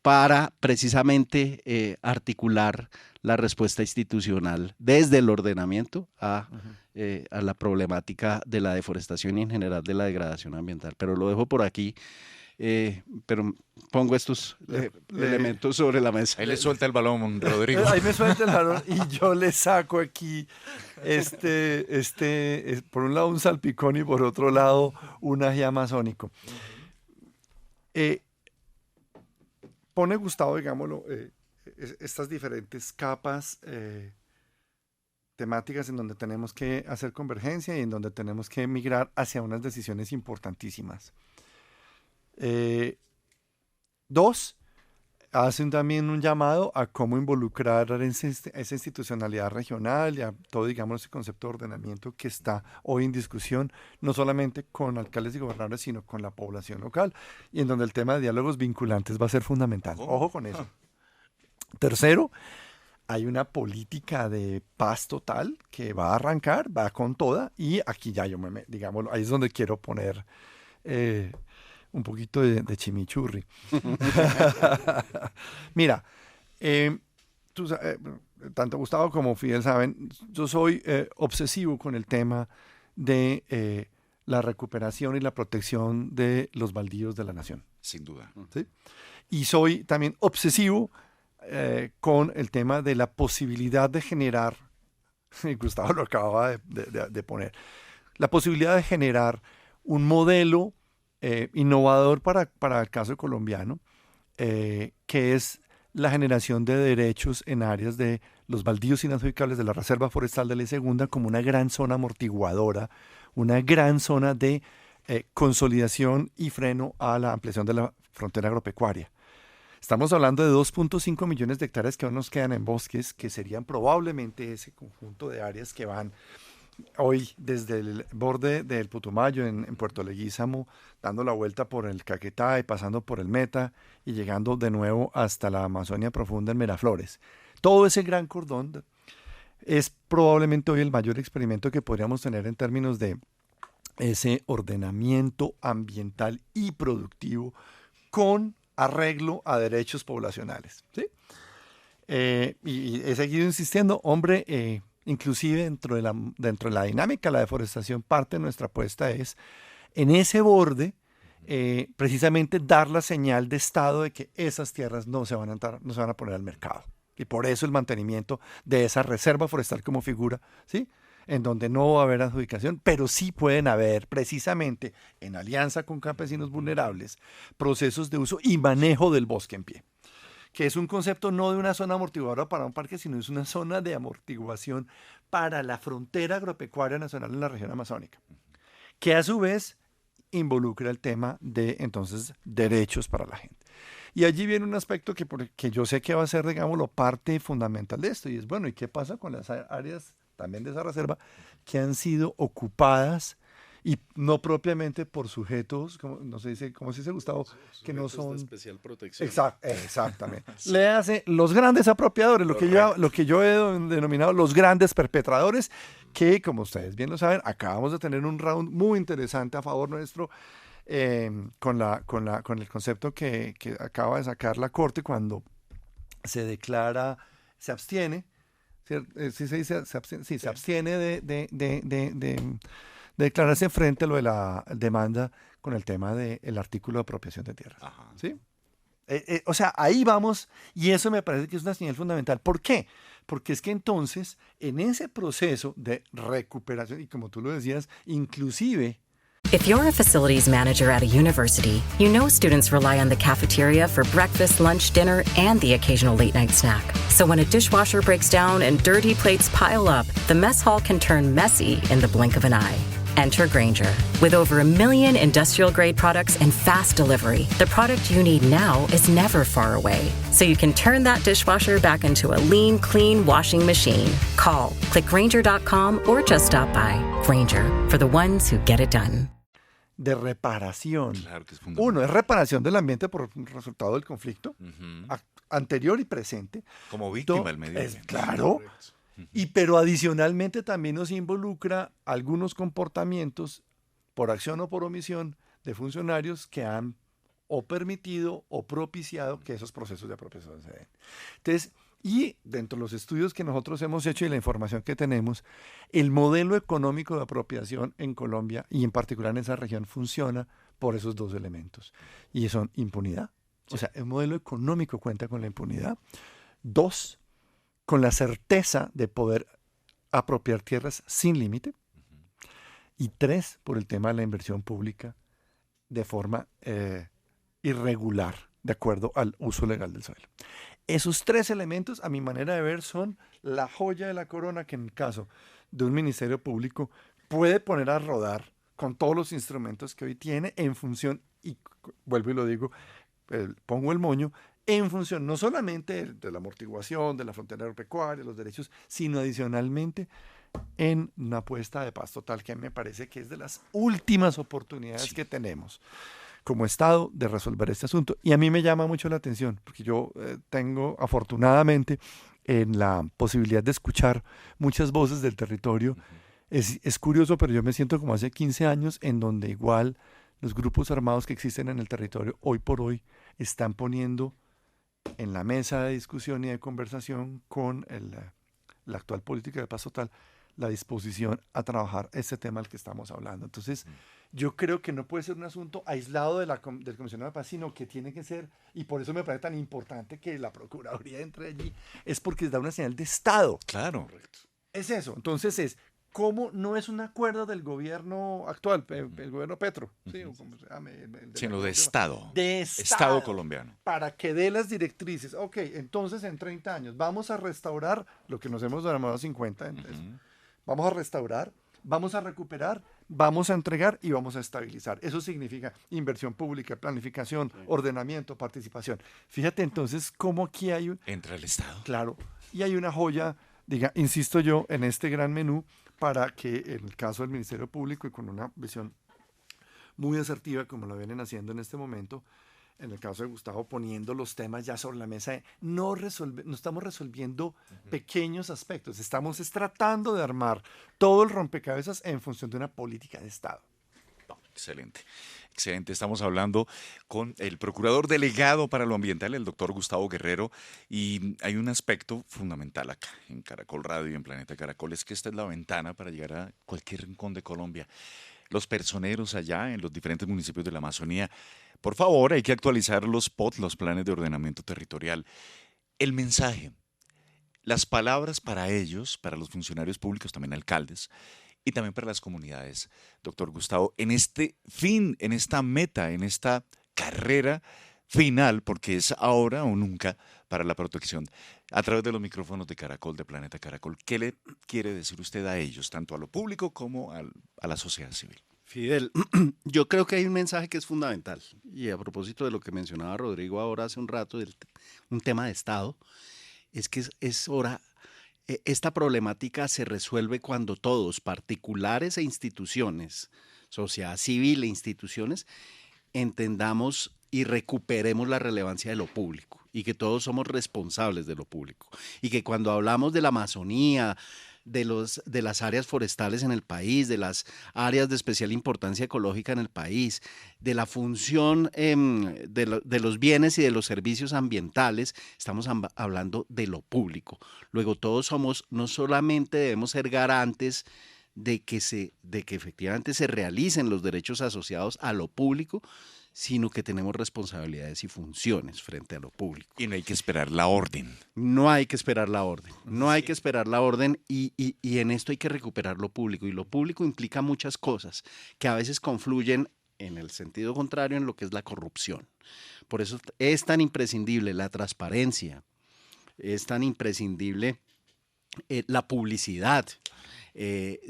para precisamente articular la respuesta institucional desde el ordenamiento a la problemática de la deforestación y en general de la degradación ambiental. Pero lo dejo por aquí. Pero pongo estos elementos sobre la mesa.
Ahí le suelta el balón, Rodrigo.
Ahí me suelta el balón y yo le saco aquí por un lado un salpicón y por otro lado un ají amazónico. Pone Gustavo, digámoslo, estas diferentes capas temáticas en donde tenemos que hacer convergencia y en donde tenemos que migrar hacia unas decisiones importantísimas. Dos, hacen también un llamado a cómo involucrar esa institucionalidad regional y a todo, digamos, ese concepto de ordenamiento que está hoy en discusión, no solamente con alcaldes y gobernadores, sino con la población local, y en donde el tema de diálogos vinculantes va a ser fundamental. Ojo con eso. Tercero, hay una política de paz total que va a arrancar, va con toda, y aquí ya digámoslo, ahí es donde quiero poner un poquito de chimichurri. Mira, tanto Gustavo como Fidel saben, yo soy obsesivo con el tema de la recuperación y la protección de los baldíos de la nación.
Sin duda.
¿Sí? Y soy también obsesivo con el tema de la posibilidad de generar, Gustavo lo acababa de poner, la posibilidad de generar un modelo innovador para el caso colombiano, que es la generación de derechos en áreas de los baldíos inadjudicables de la Reserva Forestal de la Segunda como una gran zona amortiguadora, una gran zona de consolidación y freno a la ampliación de la frontera agropecuaria. Estamos hablando de 2.5 millones de hectáreas que aún nos quedan en bosques, que serían probablemente ese conjunto de áreas que van hoy desde el borde del Putumayo en Puerto Leguízamo, dando la vuelta por el Caquetá y pasando por el Meta y llegando de nuevo hasta la Amazonia profunda en Miraflores. Todo ese gran cordón es probablemente hoy el mayor experimento que podríamos tener en términos de ese ordenamiento ambiental y productivo con arreglo a derechos poblacionales, ¿sí? Y he seguido insistiendo, hombre, inclusive dentro de la dinámica de la deforestación, parte de nuestra apuesta es en ese borde precisamente dar la señal de Estado de que esas tierras no se van a poner al mercado. Y por eso el mantenimiento de esa reserva forestal como figura, ¿sí? En donde no va a haber adjudicación, pero sí pueden haber, precisamente en alianza con campesinos vulnerables, procesos de uso y manejo del bosque en pie, que es un concepto no de una zona amortiguadora para un parque, sino es una zona de amortiguación para la frontera agropecuaria nacional en la región amazónica, que a su vez involucra el tema de, entonces, derechos para la gente. Y allí viene un aspecto que yo sé que va a ser, digámoslo, parte fundamental de esto, y es, bueno, ¿y qué pasa con las áreas también de esa reserva que han sido ocupadas y no propiamente por sujetos, como, no sé, ¿cómo se dice, Gustavo? Que no son...
de especial protección.
Exactamente. Le hace los grandes apropiadores, lo que yo he denominado los grandes perpetradores, que, como ustedes bien lo saben, acabamos de tener un round muy interesante a favor nuestro con el concepto que acaba de sacar la Corte cuando se abstiene, ¿sí se dice? Se abstiene de declararse frente a lo de la demanda con el tema del artículo de apropiación de tierras. ¿Sí? O sea, ahí vamos, y eso me parece que es una señal fundamental. ¿Por qué? Porque es que entonces, en ese proceso de recuperación, y como tú lo decías, inclusive...
If you're a facilities manager at a university, you know students rely on the cafeteria for breakfast, lunch, dinner, and the occasional late-night snack. So when a dishwasher breaks down and dirty plates pile up, the mess hall can turn messy in the blink of an eye. Enter Grainger. With over 1 million industrial-grade products and fast delivery, the product you need now is never far away. So you can turn that dishwasher back into a lean, clean washing machine. Call, click Grainger.com, or just stop by. Grainger, for the ones who get it done.
De reparación.
Claro que es fundamental.
Uno, es reparación del ambiente por resultado del conflicto, anterior y presente.
Como víctima del medio ambiente.
Claro. Pero adicionalmente también nos involucra algunos comportamientos, por acción o por omisión, de funcionarios que han o permitido o propiciado que esos procesos de apropiación se den. Entonces, y dentro de los estudios que nosotros hemos hecho y la información que tenemos, el modelo económico de apropiación en Colombia y en particular en esa región funciona por esos dos elementos. Y son impunidad. O sea, el modelo económico cuenta con la impunidad. 2, con la certeza de poder apropiar tierras sin límite. Y 3, por el tema de la inversión pública de forma irregular, de acuerdo al uso legal del suelo. Esos 3 elementos, a mi manera de ver, son la joya de la corona que en el caso de un ministerio público puede poner a rodar con todos los instrumentos que hoy tiene en función, y vuelvo y lo digo, pongo el moño, en función no solamente de la amortiguación, de la frontera agropecuaria, los derechos, sino adicionalmente en una apuesta de paz total, que a mí me parece que es de las últimas oportunidades que tenemos como Estado de resolver este asunto. Y a mí me llama mucho la atención, porque yo tengo afortunadamente en la posibilidad de escuchar muchas voces del territorio. Es curioso, pero yo me siento como hace 15 años, en donde igual los grupos armados que existen en el territorio hoy por hoy están poniendo en la mesa de discusión y de conversación con la actual política de paz total la disposición a trabajar este tema al que estamos hablando. Entonces, yo creo que no puede ser un asunto aislado del comisionado de paz, sino que tiene que ser, y por eso me parece tan importante que la Procuraduría entre allí, es porque da una señal de Estado.
Claro.
Es eso. Entonces cómo no es un acuerdo del gobierno actual, el gobierno Petro, ¿sí? O como se llame,
Sino de Estado.
De
Estado colombiano.
Para que dé las directrices. Ok, entonces en 30 años vamos a restaurar lo que nos hemos demorado 50. Vamos a restaurar, vamos a recuperar, vamos a entregar y vamos a estabilizar. Eso significa inversión pública, planificación, ordenamiento, participación. Fíjate entonces cómo aquí hay
Entra el Estado.
Claro, y hay una joya, insisto yo, en este gran menú para que en el caso del Ministerio Público y con una visión muy asertiva como lo vienen haciendo en este momento, en el caso de Gustavo poniendo los temas ya sobre la mesa, no estamos resolviendo pequeños aspectos, estamos tratando de armar todo el rompecabezas en función de una política de Estado.
Excelente. Excelente. Estamos hablando con el procurador delegado para lo ambiental, el doctor Gustavo Guerrero, y hay un aspecto fundamental acá en Caracol Radio y en Planeta Caracol, es que esta es la ventana para llegar a cualquier rincón de Colombia. Los personeros allá en los diferentes municipios de la Amazonía, por favor, hay que actualizar los POT, los planes de ordenamiento territorial. El mensaje, las palabras para ellos, para los funcionarios públicos, también alcaldes, y también para las comunidades, doctor Gustavo, en este fin, en esta meta, en esta carrera final, porque es ahora o nunca para la protección, a través de los micrófonos de Caracol, de Planeta Caracol, ¿qué le quiere decir usted a ellos, tanto a lo público como a la sociedad civil?
Fidel, yo creo que hay un mensaje que es fundamental, y a propósito de lo que mencionaba Rodrigo ahora hace un rato, un tema de Estado, es que es hora. Esta problemática se resuelve cuando todos, particulares e instituciones, sociedad civil e instituciones, entendamos y recuperemos la relevancia de lo público y que todos somos responsables de lo público. Y que cuando hablamos de la Amazonía, de las áreas forestales en el país, de las áreas de especial importancia ecológica en el país, de la función de los bienes y de los servicios ambientales, estamos hablando de lo público. Luego todos no solamente debemos ser garantes de que efectivamente se realicen los derechos asociados a lo público, sino que tenemos responsabilidades y funciones frente a lo público.
Y no hay que esperar la orden.
No hay que esperar la orden, no hay que esperar la orden y en esto hay que recuperar lo público. Y lo público implica muchas cosas que a veces confluyen en el sentido contrario en lo que es la corrupción. Por eso es tan imprescindible la transparencia, es tan imprescindible la publicidad.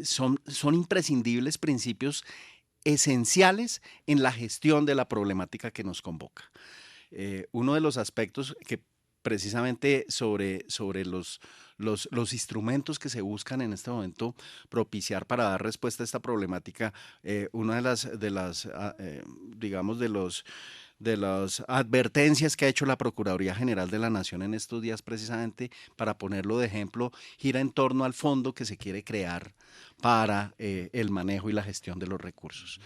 Son imprescindibles principios esenciales en la gestión de la problemática que nos convoca. Uno de los aspectos que precisamente sobre los instrumentos que se buscan en este momento propiciar para dar respuesta a esta problemática, una de las advertencias que ha hecho la Procuraduría General de la Nación en estos días, precisamente para ponerlo de ejemplo, gira en torno al fondo que se quiere crear para el manejo y la gestión de los recursos.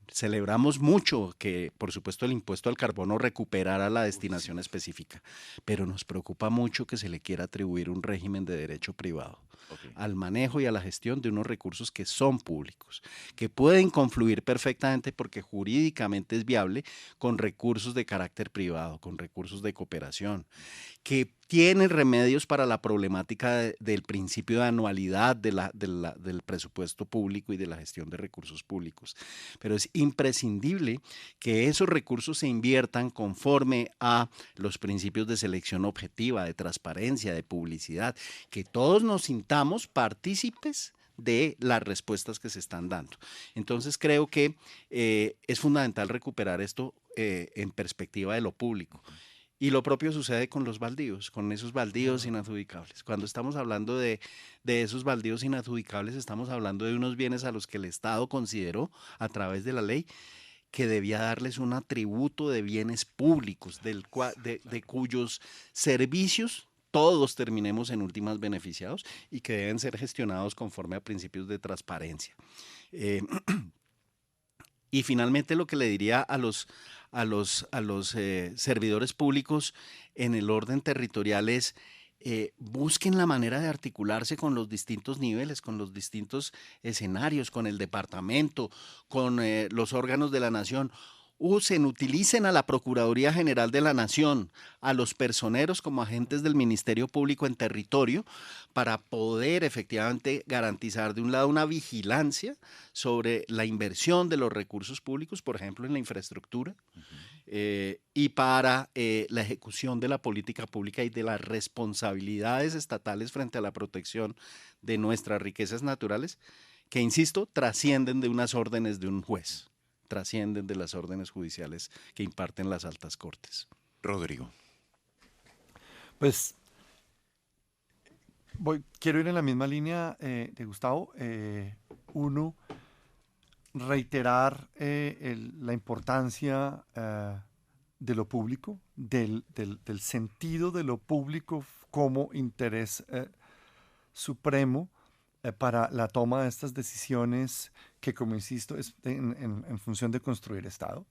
Celebramos mucho que, por supuesto, el impuesto al carbono recuperara la destinación específica, pero nos preocupa mucho que se le quiera atribuir un régimen de derecho privado al manejo y a la gestión de unos recursos que son públicos, que pueden confluir perfectamente porque jurídicamente es viable con recursos de carácter privado, con recursos de cooperación, que tienen remedios para la problemática del principio de anualidad del presupuesto público y de la gestión de recursos públicos. Pero es imprescindible que esos recursos se inviertan conforme a los principios de selección objetiva, de transparencia, de publicidad, que todos nos sintamos partícipes de las respuestas que se están dando. Entonces creo que es fundamental recuperar esto en perspectiva de lo público. Y lo propio sucede con los baldíos, con esos baldíos inadjudicables. Cuando estamos hablando de esos baldíos inadjudicables, estamos hablando de unos bienes a los que el Estado consideró a través de la ley que debía darles un atributo de bienes públicos, de cuyos servicios todos terminemos en últimas beneficiados y que deben ser gestionados conforme a principios de transparencia. Y finalmente lo que le diría a los servidores públicos en el orden territorial es busquen la manera de articularse con los distintos niveles, con los distintos escenarios, con el departamento, con los órganos de la nación. utilicen a la Procuraduría General de la Nación, a los personeros como agentes del Ministerio Público en territorio, para poder efectivamente garantizar de un lado una vigilancia sobre la inversión de los recursos públicos, por ejemplo en la infraestructura, y para la ejecución de la política pública y de las responsabilidades estatales frente a la protección de nuestras riquezas naturales, que, insisto, trascienden de unas órdenes de un juez, trascienden de las órdenes judiciales que imparten las altas cortes.
Rodrigo.
Pues quiero ir en la misma línea de Gustavo. Uno, reiterar la importancia de lo público, del sentido de lo público como interés supremo para la toma de estas decisiones que, como insisto, es en función de construir Estado.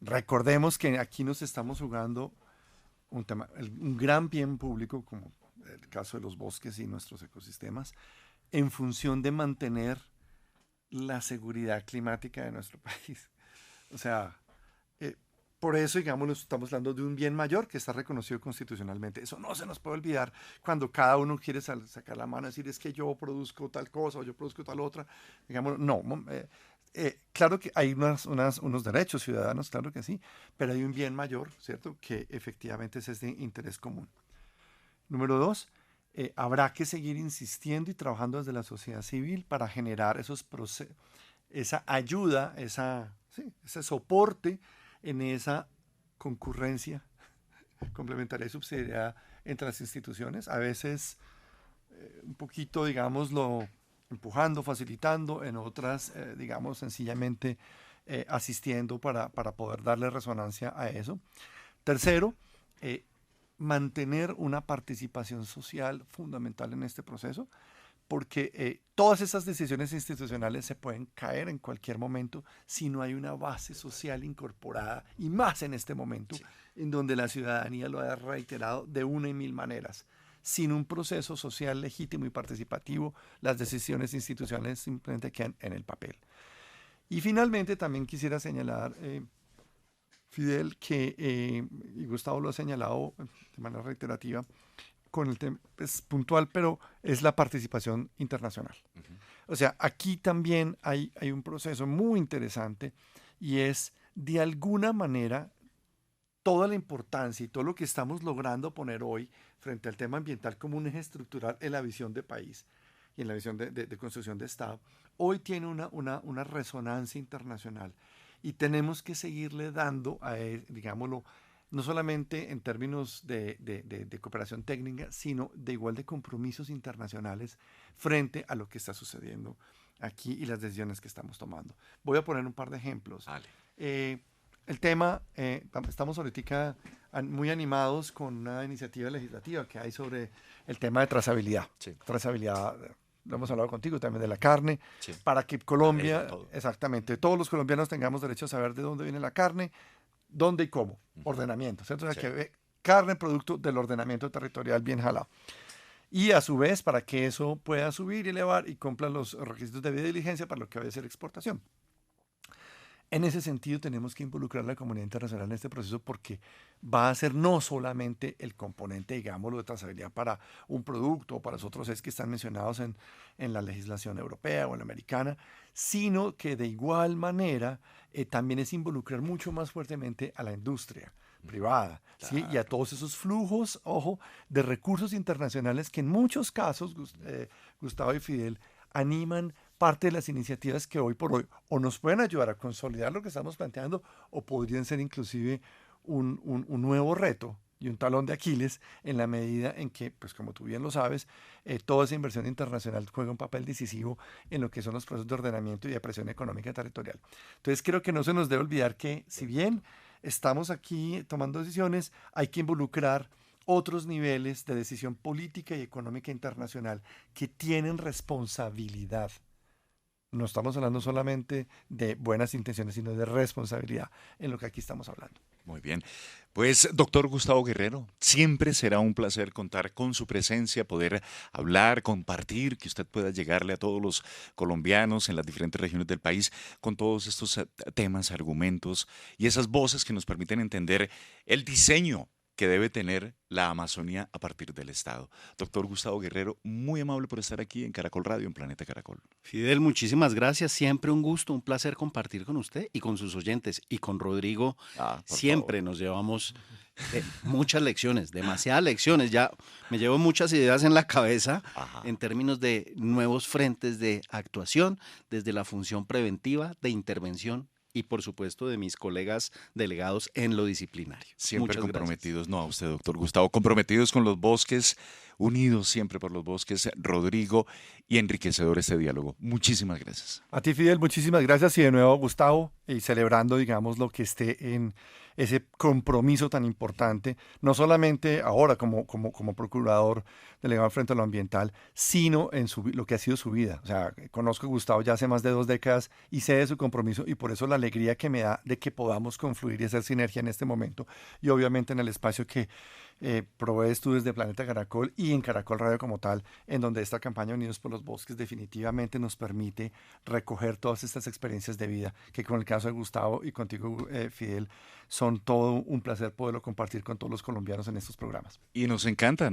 Recordemos que aquí nos estamos jugando un gran bien público, como el caso de los bosques y nuestros ecosistemas, en función de mantener la seguridad climática de nuestro país. O sea, por eso, digamos, estamos hablando de un bien mayor que está reconocido constitucionalmente. Eso no se nos puede olvidar cuando cada uno quiere sacar la mano y decir, es que yo produzco tal cosa o yo produzco tal otra. Digamos, no. Claro que hay unos derechos ciudadanos, claro que sí, pero hay un bien mayor, ¿cierto?, que efectivamente es de interés común. Número 2, habrá que seguir insistiendo y trabajando desde la sociedad civil para generar esa ayuda, ese soporte en esa concurrencia complementaria y subsidiariedad entre las instituciones, a veces un poquito, digámoslo, empujando, facilitando, en otras, digamos, sencillamente asistiendo para poder darle resonancia a eso. Tercero, mantener una participación social fundamental en este proceso, porque todas esas decisiones institucionales se pueden caer en cualquier momento si no hay una base social incorporada, y más en este momento, sí, en donde la ciudadanía lo ha reiterado de una y mil maneras. Sin un proceso social legítimo y participativo, las decisiones institucionales simplemente quedan en el papel. Y finalmente también quisiera señalar, Fidel, que, y Gustavo lo ha señalado de manera reiterativa, con el tema es puntual, pero es la participación internacional. O sea, aquí también hay un proceso muy interesante, y es, de alguna manera, toda la importancia y todo lo que estamos logrando poner hoy frente al tema ambiental como un eje estructural en la visión de país y en la visión de construcción de Estado, hoy tiene una resonancia internacional, y tenemos que seguirle dando, digámoslo, no solamente en términos de cooperación técnica, sino de igual de compromisos internacionales frente a lo que está sucediendo aquí y las decisiones que estamos tomando. Voy a poner un par de ejemplos. Vale. El tema, estamos ahorita muy animados con una iniciativa legislativa que hay sobre el tema de trazabilidad. Sí. Trazabilidad, lo hemos hablado contigo también, de la carne, sí, para que Colombia, exactamente, todos los colombianos tengamos derecho a saber de dónde viene la carne, dónde y cómo. Ordenamiento, ¿cierto? O sea, sí, que carne, producto del ordenamiento territorial bien jalado. Y a su vez, para que eso pueda subir y elevar y cumpla los requisitos de debida diligencia para lo que va a ser exportación. En ese sentido, tenemos que involucrar a la comunidad internacional en este proceso, porque va a ser no solamente el componente, digámoslo, de trazabilidad para un producto o para los otros que están mencionados en la legislación europea o en la americana, sino que de igual manera también es involucrar mucho más fuertemente a la industria privada, claro, ¿sí? Y a todos esos flujos, ojo, de recursos internacionales que en muchos casos, Gustavo y Fidel, animan parte de las iniciativas que hoy por hoy o nos pueden ayudar a consolidar lo que estamos planteando, o podrían ser inclusive un nuevo reto y un talón de Aquiles, en la medida en que, pues como tú bien lo sabes, toda esa inversión internacional juega un papel decisivo en lo que son los procesos de ordenamiento y de presión económica territorial. Entonces creo que no se nos debe olvidar que, si bien estamos aquí tomando decisiones, hay que involucrar otros niveles de decisión política y económica internacional que tienen responsabilidad No estamos hablando solamente de buenas intenciones, sino de responsabilidad en lo que aquí estamos hablando.
Muy bien. Pues, doctor Gustavo Guerrero, siempre será un placer contar con su presencia, poder hablar, compartir, que usted pueda llegarle a todos los colombianos en las diferentes regiones del país con todos estos temas, argumentos y esas voces que nos permiten entender el diseño que debe tener la Amazonía a partir del Estado. Doctor Gustavo Guerrero, muy amable por estar aquí en Caracol Radio, en Planeta Caracol.
Fidel, muchísimas gracias. Siempre un gusto, un placer compartir con usted y con sus oyentes. Y con Rodrigo, siempre nos llevamos muchas lecciones, demasiadas lecciones. Ya me llevo muchas ideas en la cabeza en términos de nuevos frentes de actuación, desde la función preventiva, de intervención y por supuesto de mis colegas delegados en lo disciplinario.
Siempre
Muchas
comprometidos,
gracias.
no a usted, doctor Gustavo, comprometidos con los bosques, unidos siempre por los bosques, Rodrigo, y enriquecedor este diálogo. Muchísimas gracias.
A ti, Fidel, muchísimas gracias y de nuevo, Gustavo, y celebrando, digamos, lo que esté en ese compromiso tan importante, no solamente ahora como procurador delegado al Frente a lo Ambiental, sino en lo que ha sido su vida. O sea, conozco a Gustavo ya hace más de 2 décadas y sé de su compromiso y por eso la alegría que me da de que podamos confluir y hacer sinergia en este momento y obviamente en el espacio que provees tú desde Planeta Caracol y en Caracol Radio como tal, en donde esta campaña Unidos por los Bosques definitivamente nos permite recoger todas estas experiencias de vida que con el caso de Gustavo y contigo, Fidel, son todo un placer poderlo compartir con todos los colombianos en estos programas.
Y nos encanta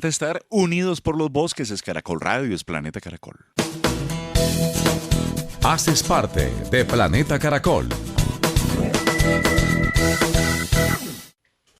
estar unidos por los bosques. Es Caracol Radio, es Planeta Caracol.
Haces parte de Planeta Caracol.